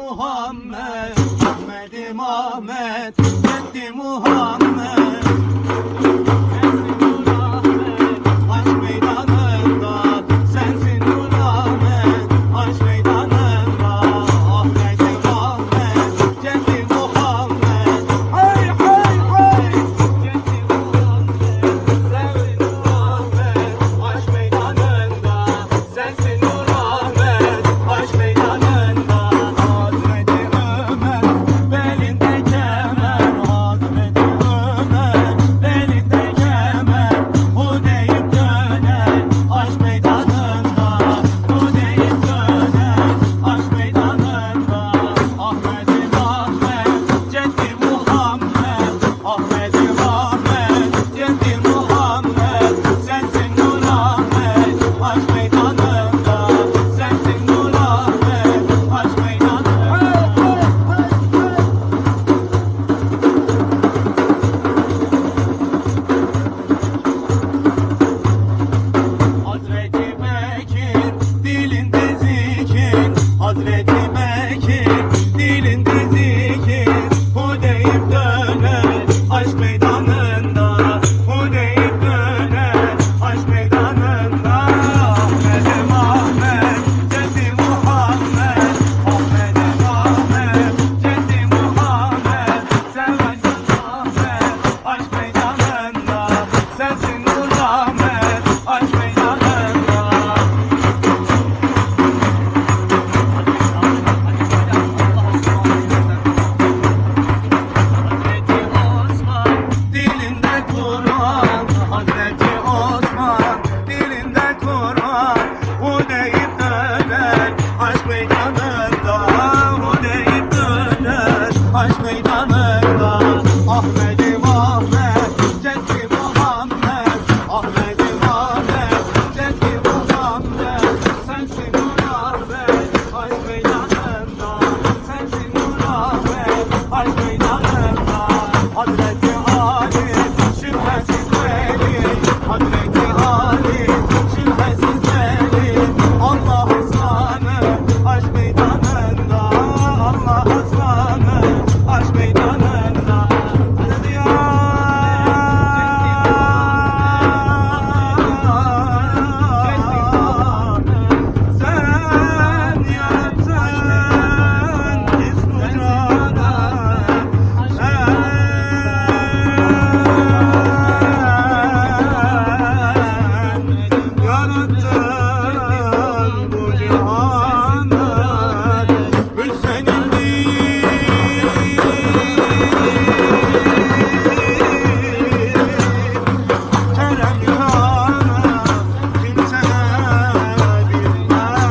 Muhammed, Ahmet'im Ahmet, Fethi Muhammed. Sensin Nur Ahmet, aşk meydanında. Sensin Nur Ahmet, aşk meydanında. Ahmet'im Ahmet, Fethi Muhammed. Hay hay hay. Fethi Muhammed, sensin Nur Ahmet, aşk meydanında. Sensin Nur Ahmet, aşk meydanında. Hazreti Bekir, dilinde zikir, hu deyip döner, aşk meydanında, hu deyip döner, aşk meydanında. Ahmet'im Ahmet, Fethi Muhammed, Ahmet'im Ahmet, Fethi Muhammed. Sensin Ahmet, aşk meydanında, sensin Nur Ahmet, aşk meydanında. Aşk meydanında Ahmet'im Ahmet, Fethi Muhammed, Ahmet'im Ahmet, Fethi Muhammed. Sensin Nur Ahmet, aşk meydanında. Sensin Nur Ahmet, aşk meydanında. Hazreti Ali, şüphesiz veli, Hazreti Ali, şüphesiz veli. Allah aslanı, aşk meydanında. Allah aslanı, aşk meydanında. Sen yarattın İsmucada, sen yarattın bu cihanı. Mülk senindir, kerem yâna, kimse bilmez.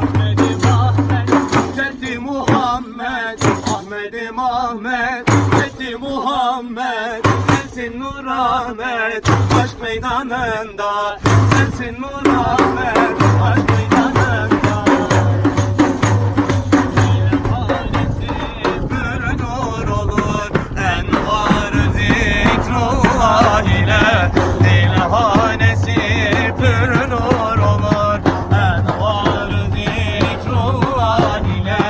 Ahmet'im Ahmet, Fethi Muhammed, Ahmet'im Ahmet, Fethi Muhammed. Sensin Nur Ahmet, aşk meydanında. Sensin Nur Ahmet, aşk meydanında. Hanesi bir nur olur, envar-ı zikrullah ile. Dilhanesi bir nur olur, envar-ı zikrullah ile.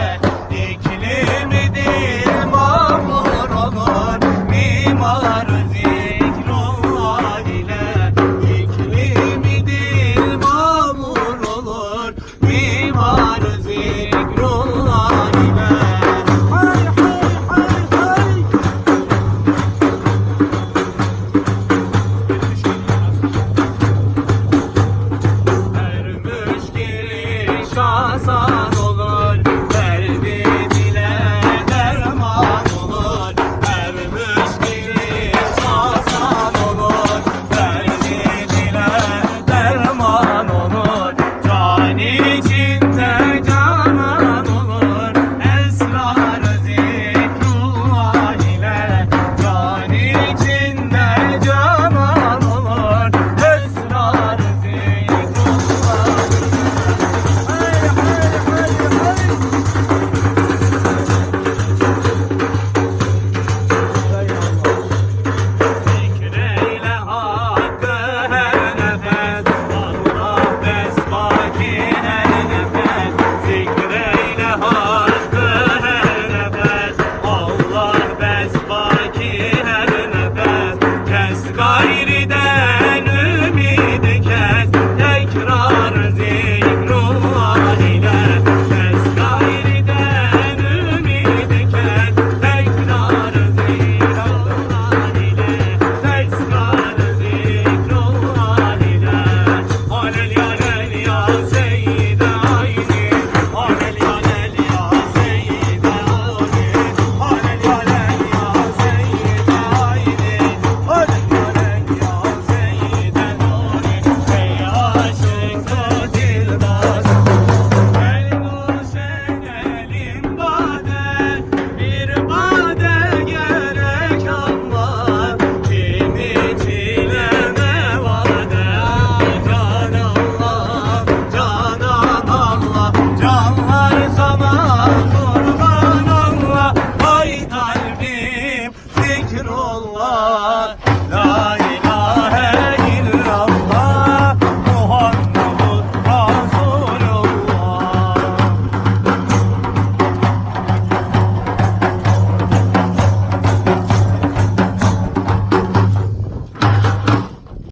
İklimi dil mamur olur, mimar-ı zikrullah ile. İklimi dil mamur olur, mimar-ı zikrullah ile. Hay hay hay hay. Her müşkili şahsa